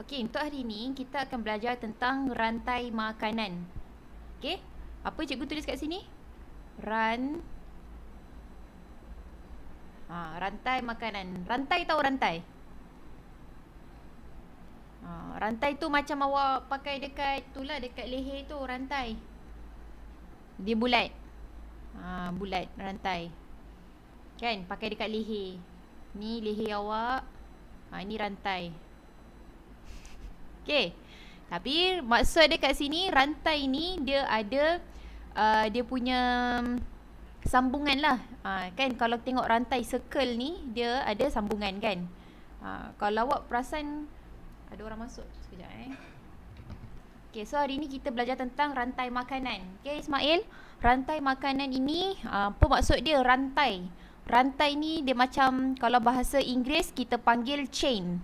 Okey, untuk hari ini kita akan belajar tentang rantai makanan. Okey, apa cikgu tulis kat sini? Rantai makanan. Rantai tahu rantai? Rantai tu macam awak pakai dekat dekat leher tu rantai. Dia bulat. Bulat rantai. Kan pakai dekat leher. Ni leher awak. Ni rantai. Okey. Tapi maksud dia kat sini rantai ni dia ada dia punya sambungan lah. Kan kalau tengok rantai circle ni dia ada sambungan kan. Kalau awak perasan ada orang masuk sekejap Okey, so hari ni kita belajar tentang rantai makanan. Okey Ismail, rantai makanan ini apa maksud dia rantai? Rantai ni dia macam kalau bahasa Inggeris kita panggil chain.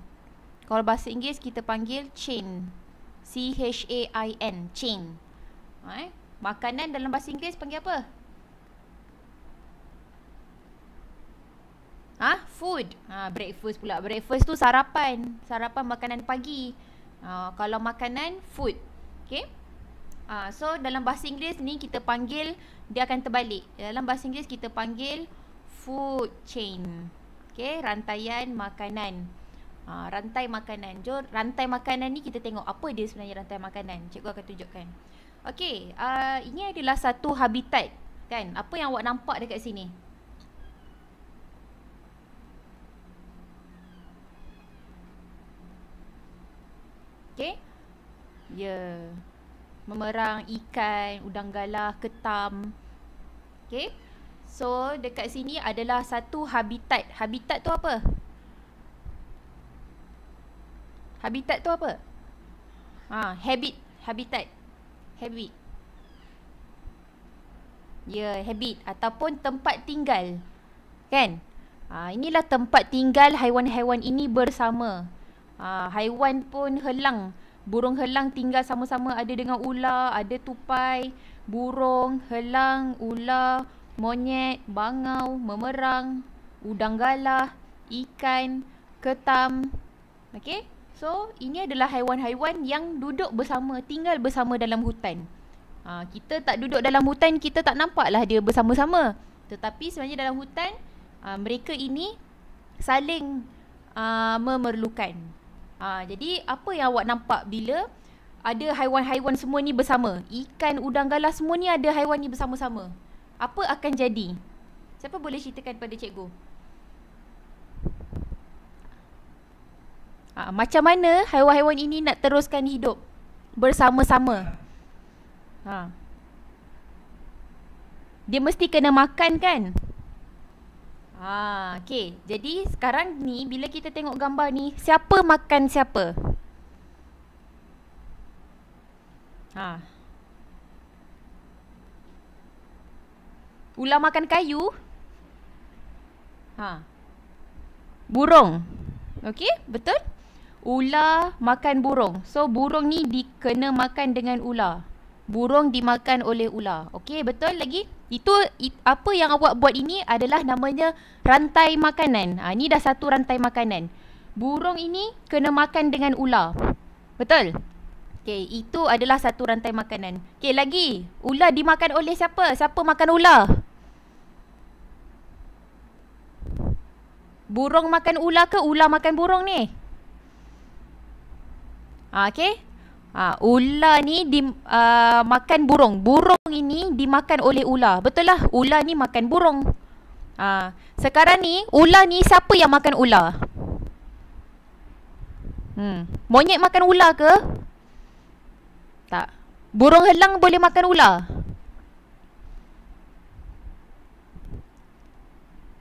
Kalau bahasa Inggeris kita panggil chain. C-H-A-I-N, chain. Makanan dalam bahasa Inggeris panggil apa? Food. Breakfast pula. Breakfast tu sarapan. Sarapan makanan pagi. Kalau makanan, food. Okay. So dalam bahasa Inggeris ni kita panggil, dia akan terbalik. Dalam bahasa Inggeris kita panggil food chain. Okay, rantaian makanan. Rantai makanan. Jom rantai makanan ni kita tengok apa dia sebenarnya rantai makanan. Cikgu akan tunjukkan. Okey, ini adalah satu habitat kan. Apa yang awak nampak dekat sini? Okey. Ya. Memerang ikan, udang galah, ketam. Okey. So dekat sini adalah satu habitat. Habitat tu apa? Habitat tu apa? Habitat. Habit. Ya, habit ataupun tempat tinggal. Kan? Inilah tempat tinggal haiwan-haiwan ini bersama. Haiwan pun helang. Burung helang tinggal sama-sama ada dengan ular, ada tupai, burung, helang, ular, monyet, bangau, memerang, udang galah, ikan, ketam. Okey? So, ini adalah haiwan-haiwan yang duduk bersama, tinggal bersama dalam hutan. Kita tak duduk dalam hutan, kita tak nampaklah dia bersama-sama. Tetapi sebenarnya dalam hutan, mereka ini saling memerlukan. Jadi, apa yang awak nampak bila ada haiwan-haiwan semua ni bersama? Ikan, udang galah, semua ni ada haiwan ni bersama-sama. Apa akan jadi? Siapa boleh ceritakan pada cikgu? Macam mana haiwan-haiwan ini nak teruskan hidup bersama-sama? Dia mesti kena makan kan? Okey. Jadi sekarang ni bila kita tengok gambar ni, siapa makan siapa? Ular makan kayu? Burung. Okey, betul? Ular makan burung. So burung ni kena makan dengan ular. Burung dimakan oleh ular. Okey, betul lagi? Itu apa yang awak buat ini adalah namanya rantai makanan. Ni dah satu rantai makanan. Burung ini kena makan dengan ular. Betul? Okey, itu adalah satu rantai makanan. Okey, lagi. Ular dimakan oleh siapa? Siapa makan ular? Burung makan ular ke ular makan burung ni? Okey. Ular ni makan burung. Burung ini dimakan oleh ular. Betul lah, ular ni makan burung. Sekarang ni, ular ni siapa yang makan ular? Monyet makan ular ke? Tak. Burung helang boleh makan ular?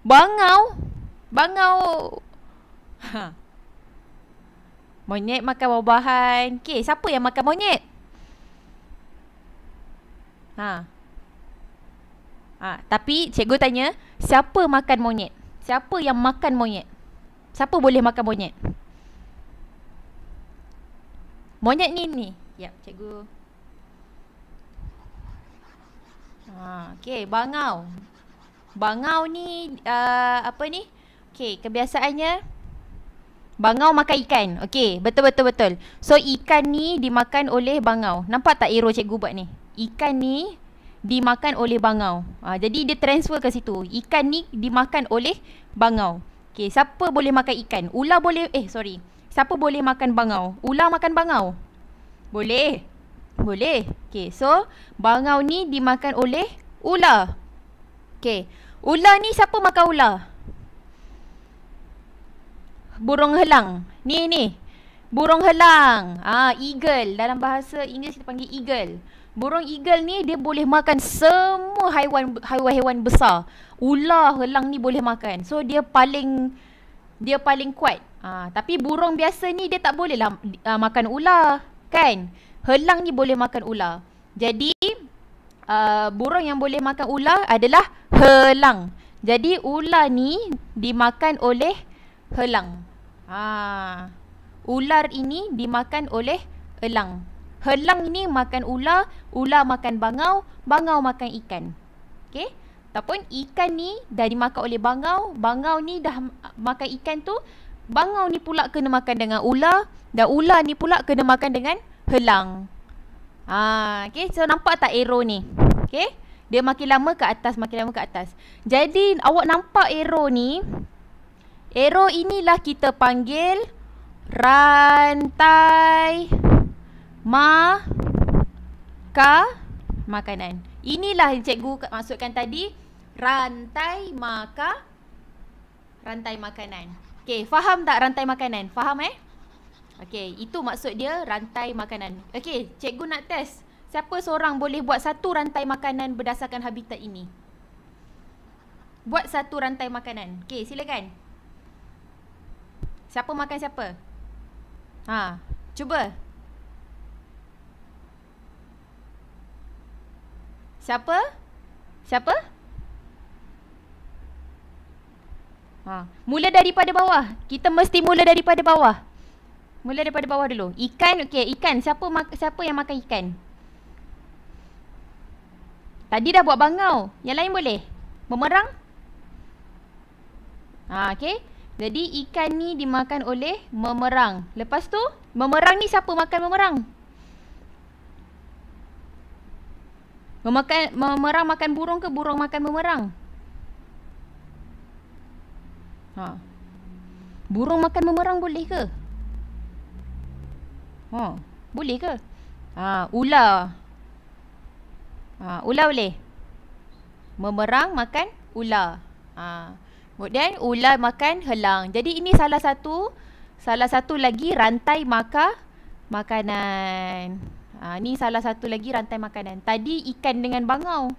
Bangau. Monyet makan buah-buahan. Okey, siapa yang makan monyet? Tapi cikgu tanya, siapa makan monyet? Siapa yang makan monyet? Siapa boleh makan monyet? Monyet ni. Ya, cikgu. Okey, bangau. Bangau ni apa ni? Okey, kebiasaannya Bangau makan ikan. Okey, betul. So ikan ni dimakan oleh bangau. Nampak tak arrow cikgu buat ni? Ikan ni dimakan oleh bangau. Jadi dia transfer ke situ. Ikan ni dimakan oleh bangau. Okey, siapa boleh makan ikan? Ular boleh, siapa boleh makan bangau? Ular makan bangau? Boleh. Okey, so bangau ni dimakan oleh ular. Okey, ular ni siapa makan ular? Burung helang. Ni. Burung helang. Eagle. Dalam bahasa Inggeris kita panggil eagle. Burung eagle ni dia boleh makan semua haiwan besar. Ular helang ni boleh makan. So dia paling kuat. Tapi burung biasa ni dia tak boleh lah makan ular, kan? Helang ni boleh makan ular. Jadi burung yang boleh makan ular adalah helang. Jadi ular ni dimakan oleh helang. Ular ini dimakan oleh elang. Helang ini makan ular, ular makan bangau, bangau makan ikan. Okey? Ataupun ikan ni dah dimakan oleh bangau, bangau ni dah makan ikan tu, bangau ni pula kena makan dengan ular, dan ular ni pula kena makan dengan helang. Okey, so nampak tak arrow ni? Okey? Dia makin lama ke atas, Jadi awak nampak arrow ni? Arrow inilah kita panggil rantai makanan. Inilah yang cikgu maksudkan tadi, rantai makanan. Okey, faham tak rantai makanan? Faham Okey, itu maksud dia rantai makanan. Okey, cikgu nak test. Siapa seorang boleh buat satu rantai makanan berdasarkan habitat ini? Buat satu rantai makanan. Okey, silakan. Siapa makan siapa? Cuba. Siapa? Mula daripada bawah. Kita mesti mula daripada bawah. Mula daripada bawah dulu. Ikan, okey, ikan. Siapa yang makan ikan? Tadi dah buat bangau. Yang lain boleh? Memerang? Okey. Jadi ikan ni dimakan oleh memerang. Lepas tu, memerang ni siapa makan memerang? Memerang makan burung ke burung makan memerang? Burung makan memerang boleh ke? Boleh ke? Ular. Ular boleh? Memerang makan ular. Kemudian ular makan helang. Jadi ini salah satu lagi rantai makanan. Ni salah satu lagi rantai makanan. Tadi ikan dengan bangau.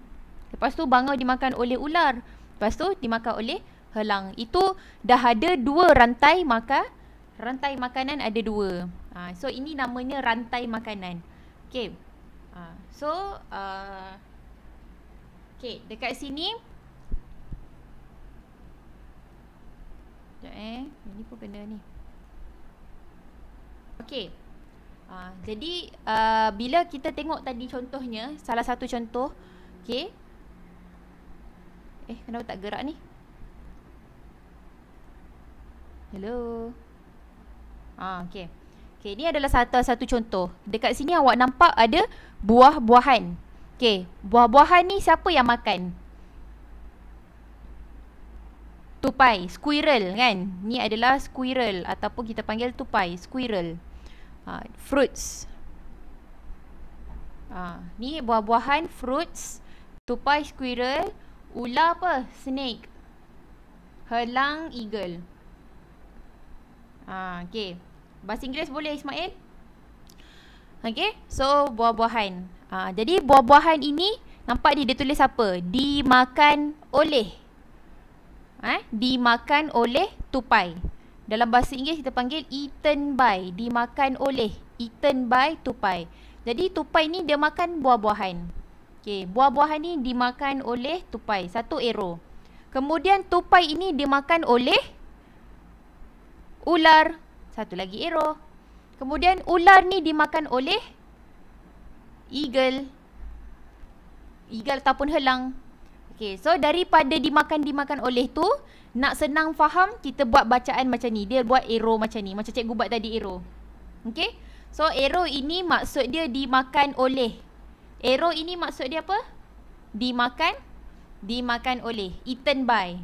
Lepas tu bangau dimakan oleh ular. Lepas tu dimakan oleh helang. Itu dah ada dua rantai makanan ada dua. So ini namanya rantai makanan. Okay. Okay, dekat sini. Ini pun kena ni. Okay. Jadi bila kita tengok tadi contohnya, salah satu contoh. Okay. Kenapa tak gerak ni? Hello. Okay. Okay, ni adalah satu contoh. Dekat sini awak nampak ada buah-buahan. Okay, buah-buahan ni siapa yang makan? Tupai, squirrel kan? Ni adalah squirrel ataupun kita panggil tupai, squirrel. Fruits. Ni buah-buahan, fruits, tupai, squirrel, ular apa? Snake. Helang, eagle. Okay. Bahasa Inggeris boleh Ismail? Okay, so buah-buahan. Jadi buah-buahan ini nampak dia tulis apa? Dimakan oleh. Dimakan oleh tupai. Dalam bahasa Inggeris kita panggil eaten by. Dimakan oleh. Eaten by tupai. Jadi tupai ni dia makan buah-buahan. Okay, buah-buahan ni dimakan oleh tupai. Satu arrow. Kemudian tupai ini dimakan oleh ular. Satu lagi arrow. Kemudian ular ni dimakan oleh eagle. Eagle ataupun helang. Okay, so daripada dimakan oleh tu, nak senang faham, kita buat bacaan macam ni. Dia buat arrow macam ni, macam cikgu buat tadi arrow. Okay, so arrow ini maksud dia dimakan oleh. Arrow ini maksud dia apa? Dimakan oleh, eaten by.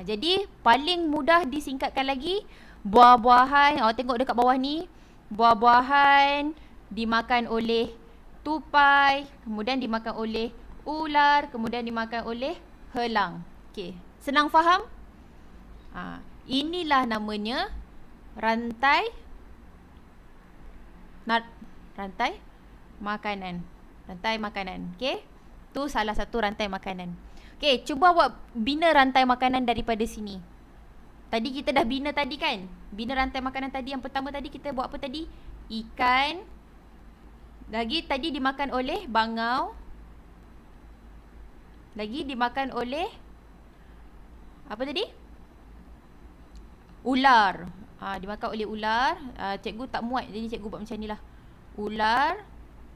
Jadi paling mudah disingkatkan lagi, buah-buahan, tengok dekat bawah ni, buah-buahan dimakan oleh tupai, kemudian dimakan oleh ular, kemudian dimakan oleh helang. Okey, senang faham? Inilah namanya rantai makanan. Rantai makanan. Okey, tu salah satu rantai makanan. Okey, cuba buat bina rantai makanan daripada sini. Tadi kita dah bina tadi kan? Bina rantai makanan tadi, yang pertama tadi kita buat apa tadi? Ikan. Lagi tadi dimakan oleh bangau. Lagi dimakan oleh apa tadi? Ular. Dimakan oleh ular. Cikgu tak muat, jadi cikgu buat macam ni lah. Ular.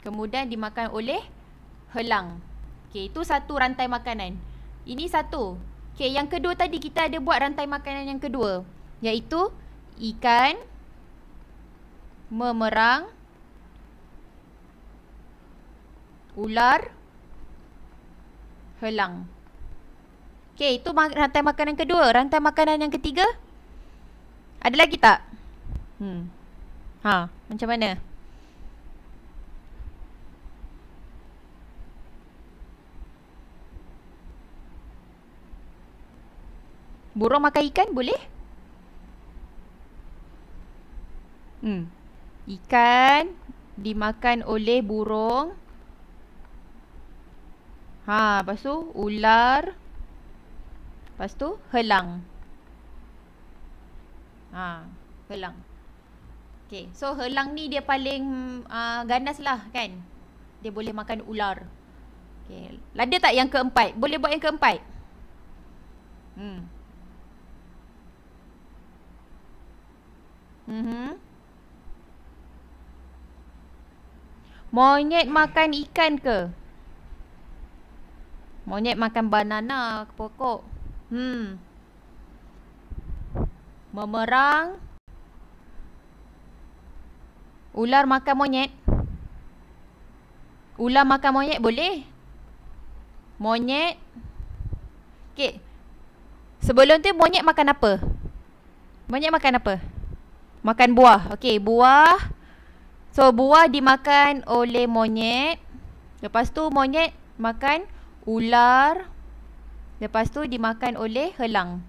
Kemudian dimakan oleh helang. Okey, itu satu rantai makanan. Ini satu. Okey, yang kedua tadi kita ada buat rantai makanan yang kedua, iaitu ikan, memerang, ular, helang. Okey, itu rantai makanan kedua. Rantai makanan yang ketiga, ada lagi tak? Macam mana? Burung makan ikan boleh? Ikan dimakan oleh burung. Lepas tu ular. Lepas tu helang. Helang. Okay, so helang ni dia paling ganas lah kan. Dia boleh makan ular. Okay, ada tak yang keempat? Boleh buat yang keempat? Monyet makan ikan ke? Monyet makan banana ke pokok? Memerang. Ular makan monyet? Ular makan monyet boleh? Monyet. Okay, sebelum tu monyet makan apa? Monyet makan apa? Makan buah. Okey, buah. So buah dimakan oleh monyet. Lepas tu monyet makan ular. Lepas tu dimakan oleh helang.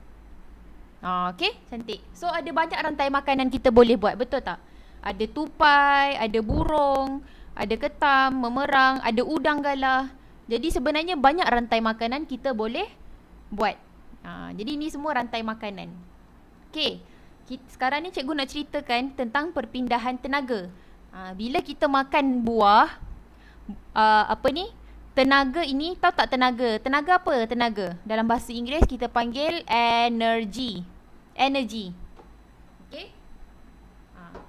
Okey, cantik. So ada banyak rantai makanan kita boleh buat, betul tak? Ada tupai, ada burung, ada ketam, memerang, ada udang galah. Jadi sebenarnya banyak rantai makanan kita boleh buat. Jadi ni semua rantai makanan. Okey, sekarang ni cikgu nak ceritakan tentang perpindahan tenaga. Bila kita makan buah, tenaga ini, tahu tak tenaga? Tenaga apa tenaga? Dalam bahasa Inggeris kita panggil energy. Okey.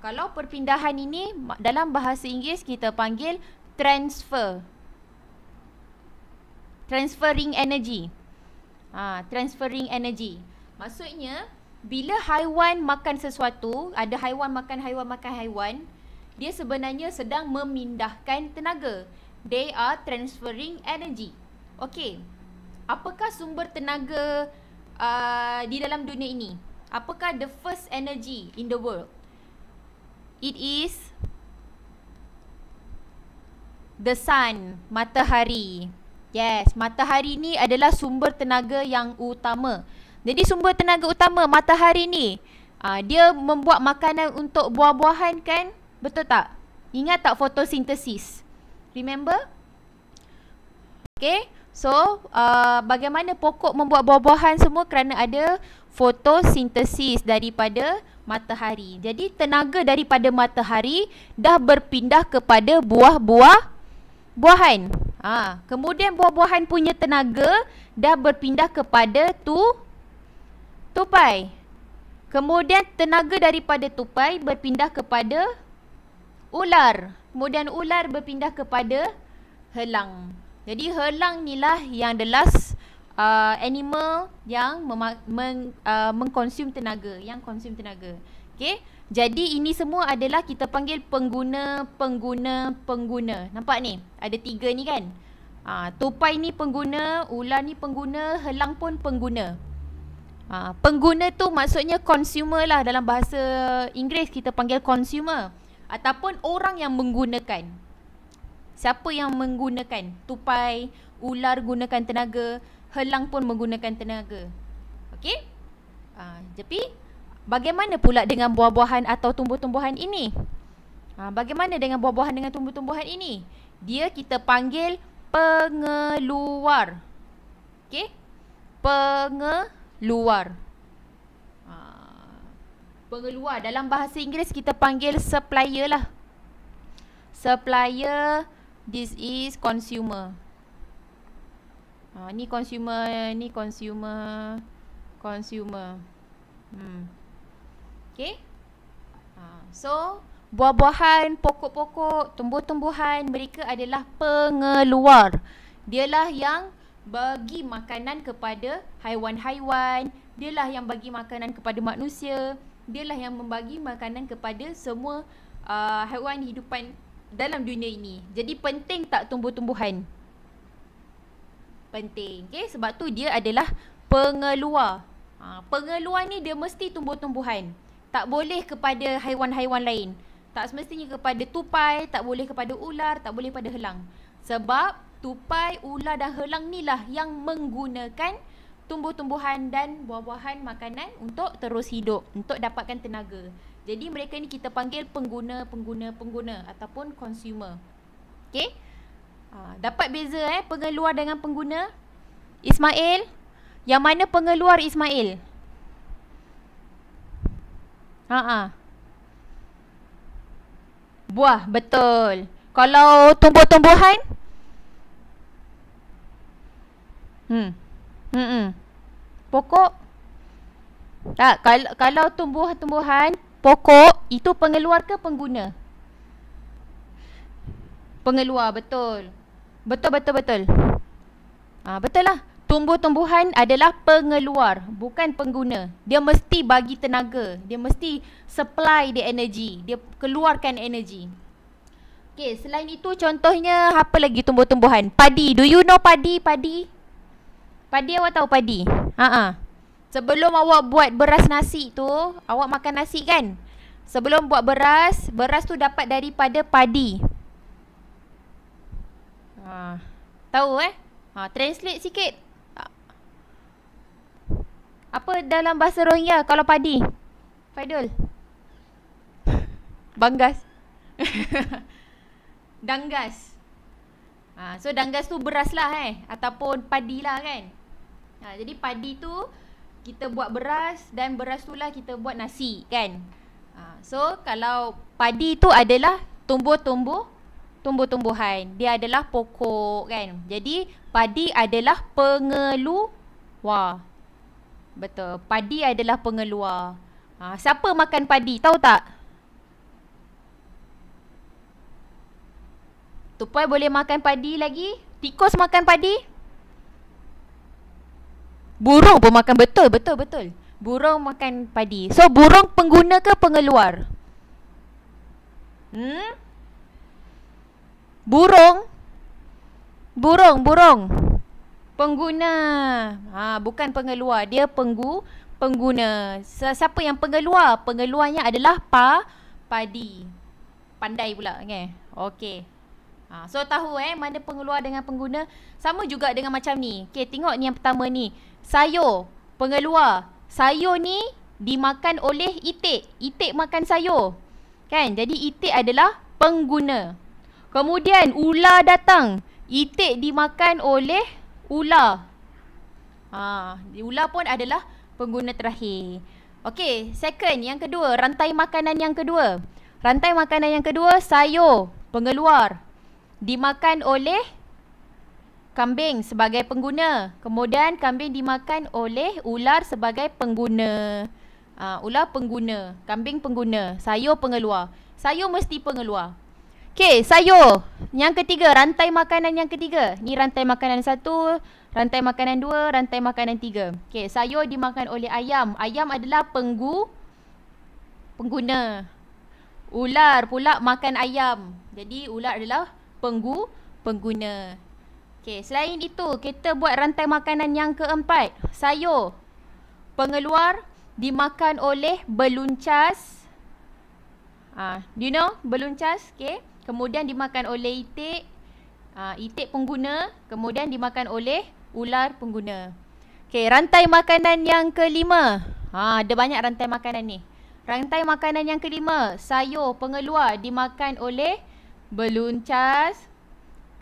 Kalau perpindahan ini dalam bahasa Inggeris kita panggil transfer. Transferring energy. Transferring energy. Maksudnya bila haiwan makan sesuatu, ada haiwan makan haiwan, dia sebenarnya sedang memindahkan tenaga. They are transferring energy. Okey. Apakah sumber tenaga di dalam dunia ini? Apakah the first energy in the world? It is the sun, matahari. Yes, matahari ni adalah sumber tenaga yang utama. Jadi sumber tenaga utama matahari ni, dia membuat makanan untuk buah-buahan kan? Betul tak? Ingat tak fotosintesis? Remember? Okay, so bagaimana pokok membuat buah-buahan semua? Kerana ada fotosintesis daripada matahari. Jadi tenaga daripada matahari dah berpindah kepada buah-buahan. Kemudian buah-buahan punya tenaga dah berpindah kepada tupai. Kemudian tenaga daripada tupai berpindah kepada ular. Kemudian ular berpindah kepada helang. Jadi helang inilah yang the last animal yang mengkonsum tenaga, yang konsum tenaga. Okey, jadi ini semua adalah kita panggil pengguna. Nampak ni? Ada 3 ni kan? Tupai ni pengguna, ular ni pengguna, helang pun pengguna. Pengguna tu maksudnya consumer lah. Dalam bahasa Inggeris kita panggil consumer, ataupun orang yang menggunakan. Siapa yang menggunakan? Tupai, ular gunakan tenaga, helang pun menggunakan tenaga. Okey? Jadi bagaimana pula dengan buah-buahan atau tumbuh-tumbuhan ini? Bagaimana dengan buah-buahan dengan tumbuh-tumbuhan ini? Dia kita panggil pengeluar. Okey? Pengeluar. Pengeluar dalam bahasa Inggeris kita panggil supplier lah. Supplier, this is consumer. Ni consumer, ni consumer. Okay. So buah-buahan, pokok-pokok, tumbuh-tumbuhan, mereka adalah pengeluar. Dialah yang bagi makanan kepada haiwan-haiwan, dialah yang bagi makanan kepada manusia, dialah yang membagi makanan kepada semua haiwan hidupan dalam dunia ini. Jadi penting tak tumbuh-tumbuhan? Penting. Okay? Sebab tu dia adalah pengeluar. Pengeluar ni dia mesti tumbuh-tumbuhan. Tak boleh kepada haiwan-haiwan lain. Tak semestinya kepada tupai, tak boleh kepada ular, tak boleh pada helang. Sebab tupai, ular dan helang ni lah yang menggunakan tumbuh-tumbuhan dan buah-buahan makanan untuk terus hidup, untuk dapatkan tenaga. Jadi mereka ni kita panggil pengguna ataupun consumer. Okay? Dapat beza pengeluar dengan pengguna? Ismail, yang mana pengeluar Ismail? Buah, betul. Kalau tumbuh-tumbuhan? Pokok? Tak, kalau tumbuh-tumbuhan, pokok itu pengeluar ke pengguna? Pengeluar, betul. Betul. Betul lah. Tumbuh-tumbuhan adalah pengeluar, bukan pengguna. Dia mesti bagi tenaga, dia mesti supply the energy, dia keluarkan energy. Okay, selain itu contohnya apa lagi tumbuh-tumbuhan? Padi, do you know padi? Padi awak tahu padi? Sebelum awak buat beras nasi tu, awak makan nasi kan? Sebelum buat beras tu dapat daripada padi. Tahu translate sikit. Apa dalam bahasa Rohingya kalau padi? Faidul? Banggas. Danggas. So danggas tu beras lah ataupun padi lah kan. Jadi padi tu kita buat beras dan beras tu lah kita buat nasi kan. So kalau padi tu adalah tumbuh-tumbuhan. Dia adalah pokok kan. Jadi padi adalah pengeluar. Betul. Padi adalah pengeluar. Siapa makan padi? Tahu tak? Tupai boleh makan padi lagi? Tikus makan padi? Burung pun makan. Betul. Burung makan padi. So burung pengguna ke pengeluar? Burung. Pengguna. Bukan pengeluar. Dia pengguna. Siapa yang pengeluar? Pengeluarnya adalah padi. Pandai pula okay? Okay. So tahu mana pengeluar dengan pengguna. Sama juga dengan macam ni. Okay, tengok ni yang pertama ni. Sayur, pengeluar. Sayur ni dimakan oleh itik. Itik makan sayur kan? Jadi itik adalah pengguna. Kemudian ular datang. Itik dimakan oleh ular. Ular pun adalah pengguna terakhir. Okey, second, yang kedua, rantai makanan yang kedua. Rantai makanan yang kedua, sayur, pengeluar. Dimakan oleh kambing sebagai pengguna. Kemudian kambing dimakan oleh ular sebagai pengguna. Ular pengguna, kambing pengguna, sayur pengeluar. Sayur mesti pengeluar. Okey, sayur. Yang ketiga, rantai makanan yang ketiga. Ni rantai makanan 1, rantai makanan 2, rantai makanan 3. Okey, sayur dimakan oleh ayam. Ayam adalah pengguna. Ular pula makan ayam. Jadi ular adalah pengguna. Okey, selain itu kita buat rantai makanan yang keempat. Sayur pengeluar dimakan oleh beluncas. Do you know beluncas? Okey. Kemudian dimakan oleh itik. Itik pengguna. Kemudian dimakan oleh ular pengguna. Okey, rantai makanan yang kelima. Ada banyak rantai makanan ni. Rantai makanan yang kelima. Sayur pengeluar dimakan oleh beluncas.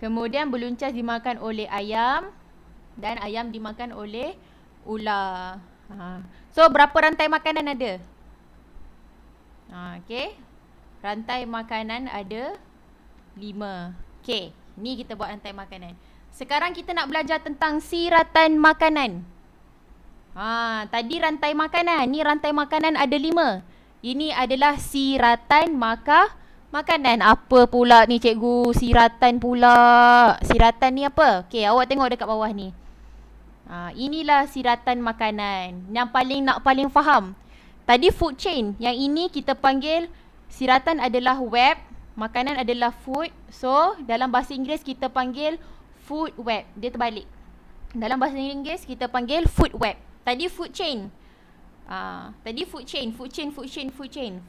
Kemudian beluncas dimakan oleh ayam. Dan ayam dimakan oleh ular. So, berapa rantai makanan ada? Okey. Rantai makanan ada 5. Okey. Ni kita buat rantai makanan. Sekarang kita nak belajar tentang siratan makanan. Tadi rantai makanan. Ni rantai makanan ada 5. Ini adalah siratan makanan. Apa pula ni cikgu? Siratan pula. Siratan ni apa? Okey, awak tengok dekat bawah ni. Inilah siratan makanan. Yang paling faham. Tadi food chain. Yang ini kita panggil siratan adalah web. Makanan adalah food. So, dalam bahasa Inggeris kita panggil food web. Dia terbalik. Dalam bahasa Inggeris kita panggil food web. Tadi food chain. Tadi food chain.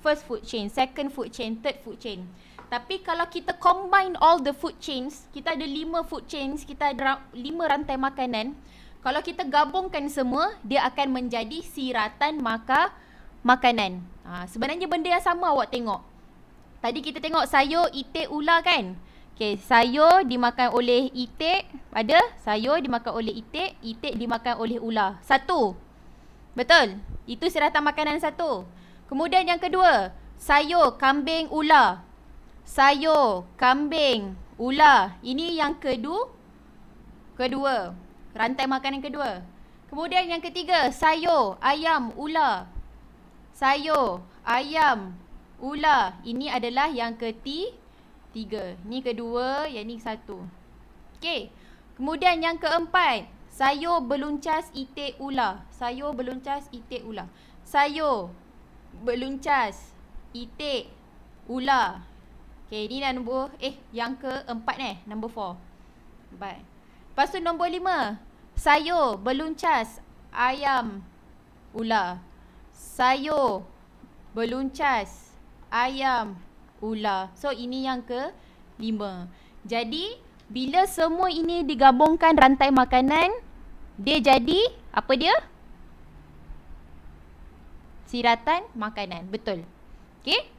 First food chain, second food chain, third food chain. Tapi kalau kita combine all the food chains, kita ada 5 food chains, kita ada 5 rantai makanan. Kalau kita gabungkan semua, dia akan menjadi siratan makanan. Sebenarnya benda yang sama awak tengok. Tadi kita tengok sayur, itik, ular kan? Okey, sayur dimakan oleh itik. Ada? Sayur dimakan oleh itik. Itik dimakan oleh ular. 1. Betul? Itu siratan makanan 1. Kemudian yang kedua. Sayur, kambing, ular. Sayur, kambing, ular. Ini yang kedua. Rantai makanan kedua. Kemudian yang ketiga. Sayur, ayam, ular. Sayur, ayam, ular. Ini adalah yang ketiga. Ni kedua, yang ni 1. Okey. Kemudian yang keempat. Sayur, beluncas, itik, ular. Sayur, beluncas, itik, ular. Sayur, beluncas, itik, ular. Okey, ni dah nombor yang keempat nombor 4. Baik. Lepas tu nombor 5. Sayur, beluncas, ayam, ular. Sayur, beluncas, ayam, ular. So, ini yang ke-5. Jadi, bila semua ini digabungkan rantai makanan, dia jadi, apa dia? Siratan makanan. Betul. Okay?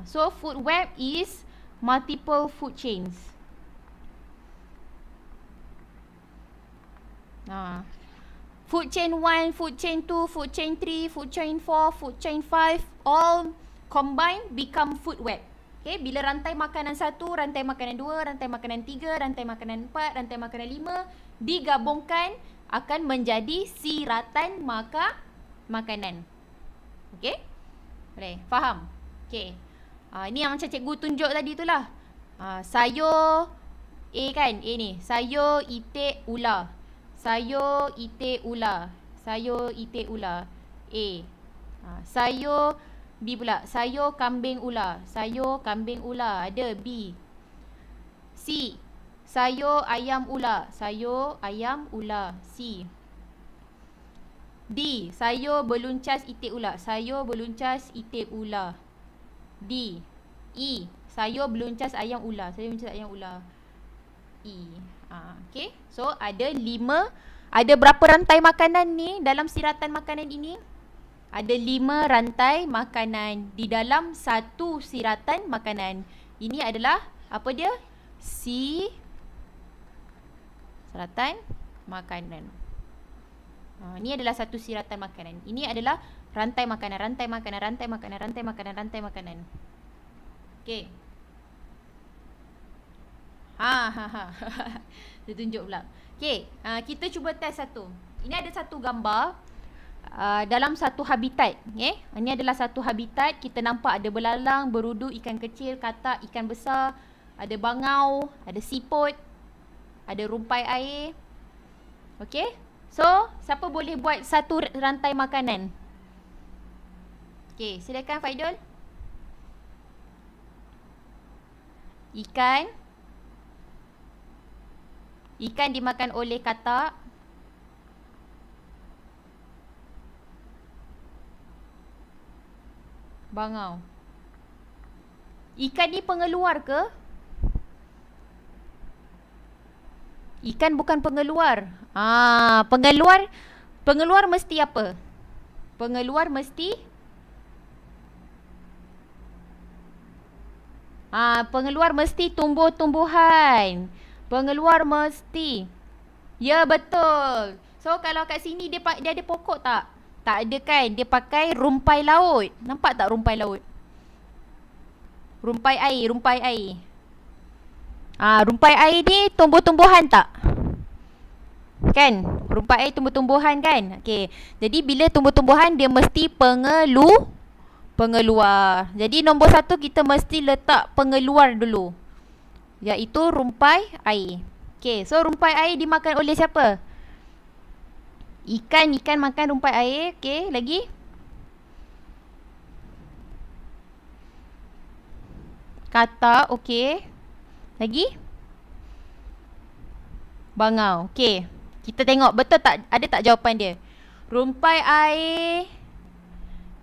So, food web is multiple food chains. Food chain 1, food chain 2, food chain 3, food chain 4, food chain 5, all combined become food web. Okay, bila rantai makanan 1, rantai makanan 2, rantai makanan 3, rantai makanan 4, rantai makanan 5 digabungkan akan menjadi siratan makanan. Okay? Boleh? Faham? Okay. Ini yang macam cikgu tunjuk tadi tu lah. Sayur A kan? A ni. Sayur, itik, ular. Sayur, itik, ular. Sayur, itik, ular. A. Sayur B pula. Sayur, kambing, ular. Sayur, kambing, ular. Ada B. C. Sayur, ayam, ular. Sayur, ayam, ular. C. D. Sayur, beluncas, itik, ular. Sayur, beluncas, itik, ular. D. E. Sayur, beluncas, ayam, ular. Sayur, beluncas, ayam, ular. E. Okay. So, ada 5. Ada berapa rantai makanan ni dalam siratan makanan ini? Ada 5 rantai makanan di dalam satu siratan makanan. Ini adalah apa dia? Siratan makanan. Ini adalah satu siratan makanan. Ini adalah rantai makanan, rantai makanan, rantai makanan, rantai makanan, rantai makanan. Okey. Dia tunjuk pula. Okey, kita cuba test satu. Ini ada satu gambar. Dalam satu habitat, ini adalah satu habitat. Kita nampak ada belalang, berudu, ikan kecil, katak, ikan besar, ada bangau, ada siput, ada rumpai air. Okey. So, siapa boleh buat satu rantai makanan? Okey, silakan Faidul. Ikan. Ikan dimakan oleh katak. Bangau. Ikan ni pengeluar ke? Ikan bukan pengeluar. Pengeluar mesti apa? Pengeluar mesti pengeluar mesti tumbuh-tumbuhan. Pengeluar mesti. Ya, betul. So kalau kat sini dia ada pokok tak? Tak ada kan? Dia pakai rumpai laut. Nampak tak rumpai laut? Rumpai air, rumpai air. Rumpai air ni tumbuh-tumbuhan tak? Kan? Rumpai air tumbuh-tumbuhan kan? Okey. Jadi bila tumbuh-tumbuhan dia mesti pengeluar. Jadi nombor 1 kita mesti letak pengeluar dulu. Iaitu rumpai air. Okey, so rumpai air dimakan oleh siapa? Ikan makan rumpai air. Okey, lagi? Katak, okey. Lagi? Bangau. Okey. Kita tengok betul tak, ada tak jawapan dia? Rumpai air,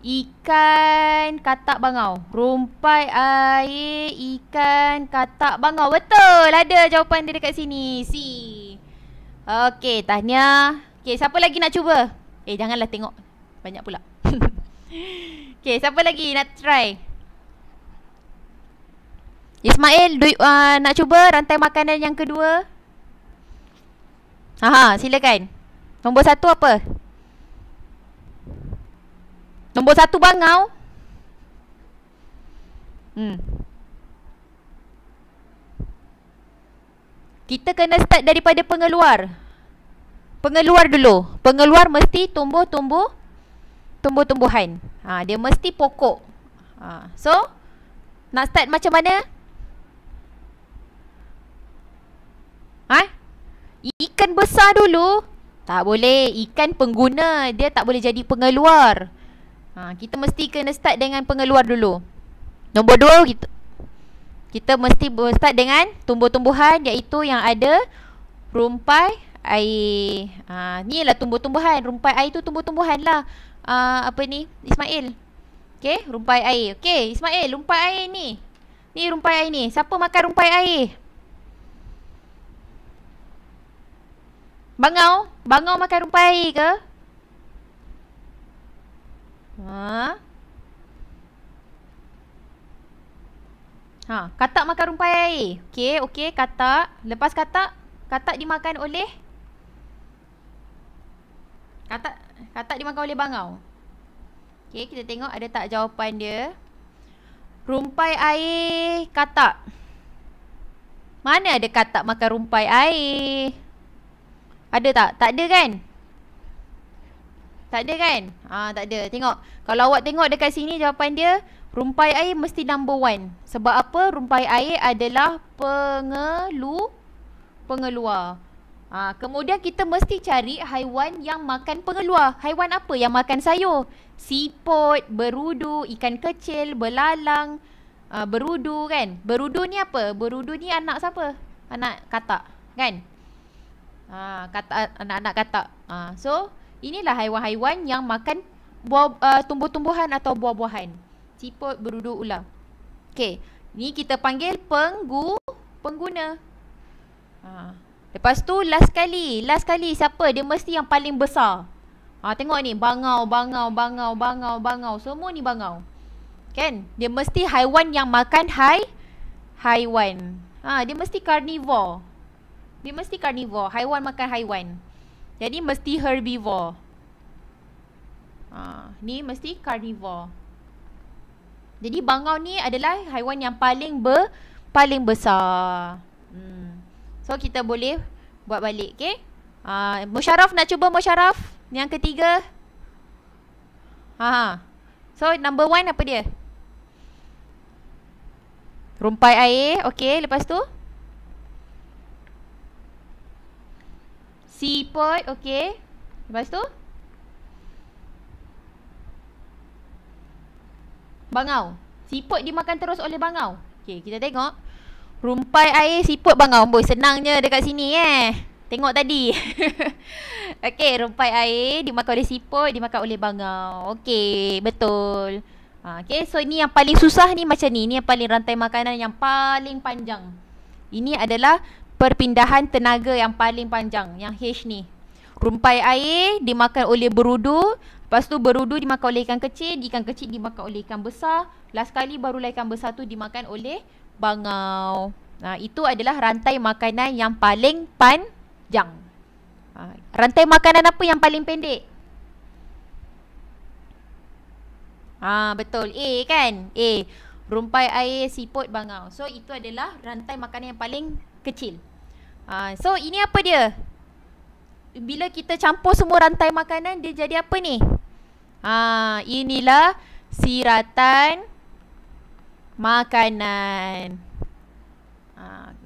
ikan, katak, bangau. Rumpai air, ikan, katak, bangau. Betul, ada jawapan dia dekat sini. C. Okey, tahniah. Okey, siapa lagi nak cuba? Janganlah tengok banyak pula. Okey, siapa lagi nak try? Ismail, nak cuba rantai makanan yang kedua? Silakan. Nombor 1 apa? Nombor 1 bangau. Kita kena start daripada pengeluar. Pengeluar dulu. Pengeluar mesti tumbuh-tumbuhan. Dia mesti pokok. So, nak start macam mana? Ikan besar dulu. Tak boleh. Ikan pengguna. Dia tak boleh jadi pengeluar. Kita mesti kena start dengan pengeluar dulu. Nombor 2 kita mesti start dengan tumbuh-tumbuhan, iaitu yang ada rumpai air. Ni lah tumbuh-tumbuhan. Rumpai air tu tumbuh-tumbuhan lah. Apa ni Ismail? Okay, rumpai air. Okay Ismail, rumpai air ni. Ni rumpai air ni. Siapa makan rumpai air? Bangau. Bangau makan rumpai air ke? Katak makan rumpai air. Okey, katak. Lepas katak dimakan oleh katak dimakan oleh bangau. Okey, kita tengok ada tak jawapan dia. Rumpai air, katak. Mana ada katak makan rumpai air? Ada tak? Tak ada kan? Tak ada kan? Tak ada. Tengok. Kalau awak tengok dekat sini jawapan dia, rumpai air mesti number 1. Sebab apa? Rumpai air adalah pengeluar. Kemudian kita mesti cari haiwan yang makan pengeluar. Haiwan apa yang makan sayur? Siput, berudu, ikan kecil, belalang, berudu kan? Berudu ni apa? Berudu ni anak siapa? Anak katak kan? Katak, anak-anak katak. So, inilah haiwan-haiwan yang makan tumbuh-tumbuhan atau buah-buahan. Siput, berudu, ular. Okey, ni kita panggil pengguna. Lepas tu last kali siapa? Dia mesti yang paling besar. Tengok ni, bangau. Semua ni bangau. Kan? Dia mesti haiwan yang makan haiwan. Dia mesti carnivore. Haiwan makan haiwan. Jadi mesti herbivore. Ni mesti carnivore. Jadi bangau ni adalah haiwan yang paling besar. So kita boleh buat balik, okey? Musharraf nak cuba Musharraf? Yang ketiga. So number 1 apa dia? Rumpai air, okey. Lepas tu Siput, okey. Lepas tu? Bangau. Siput dimakan terus oleh bangau. Okey, kita tengok. Rumpai air, siput, bangau. Boy, senangnya dekat sini Tengok tadi. Okey, rumpai air dimakan oleh siput, dimakan oleh bangau. Okey, betul. Okey, so ini yang paling susah ni macam ni. Ini yang paling rantai makanan yang paling panjang. Ini adalah perpindahan tenaga yang paling panjang, yang H ni. Rumpai air dimakan oleh berudu. Lepas tu berudu dimakan oleh ikan kecil dimakan oleh ikan besar. Last kali barulah ikan besar tu dimakan oleh bangau. Itu adalah rantai makanan yang paling panjang. Rantai makanan apa yang paling pendek? Betul. A kan? A. Rumpai air, siput, bangau. So itu adalah rantai makanan yang paling kecil. So ini apa dia? Bila kita campur semua rantai makanan, dia jadi apa ni? Inilah siratan makanan.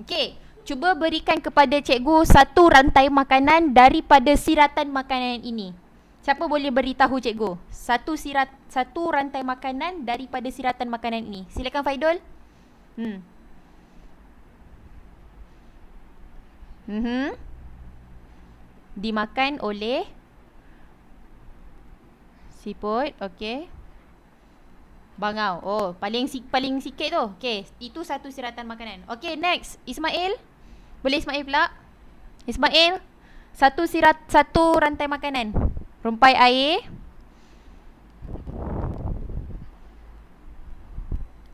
Okey, cuba berikan kepada cikgu satu rantai makanan daripada siratan makanan ini. Siapa boleh beritahu cikgu? Satu rantai makanan daripada siratan makanan ini. Silakan Faidul. Dimakan oleh siput, okey. Bangau. Oh, paling sikit tu. Okey, itu satu siratan makanan. Okey, next. Ismail. Boleh Ismail pula? Ismail, satu rantai makanan. Rumpai air.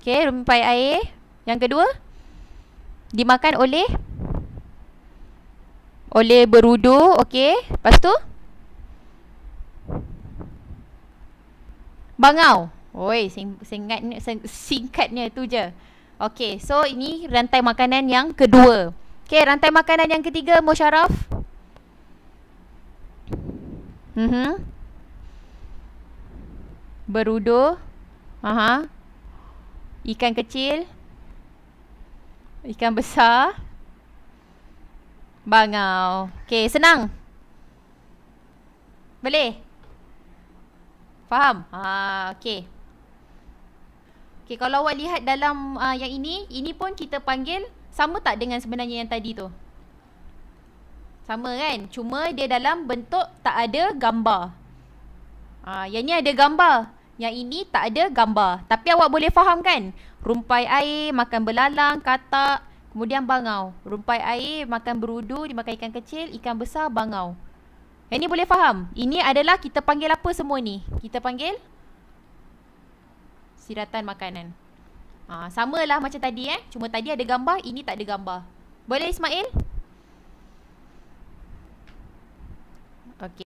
Okey, rumpai air. Yang kedua, dimakan oleh berudu, okey. Lepas tu bangau. Oi, singkatnya tu je. Okey, so ini rantai makanan yang kedua. Okey, rantai makanan yang ketiga, Musharraf. Berudu. Ikan kecil. Ikan besar. Bangau. Okey, senang. Boleh? Faham? Okey. Okey, kalau awak lihat dalam yang ini pun kita panggil sama tak dengan sebenarnya yang tadi tu? Sama kan? Cuma dia dalam bentuk tak ada gambar. Yang ni ada gambar. Yang ini tak ada gambar. Tapi awak boleh faham kan? Rumpai air, makan belalang, katak. Kemudian bangau. Rumpai air, makan berudu, dimakan ikan kecil, ikan besar, bangau. Yang ni boleh faham? Ini adalah kita panggil apa semua ni? Kita panggil siratan makanan. Samalah macam tadi Cuma tadi ada gambar, ini tak ada gambar. Boleh Ismail? Okey.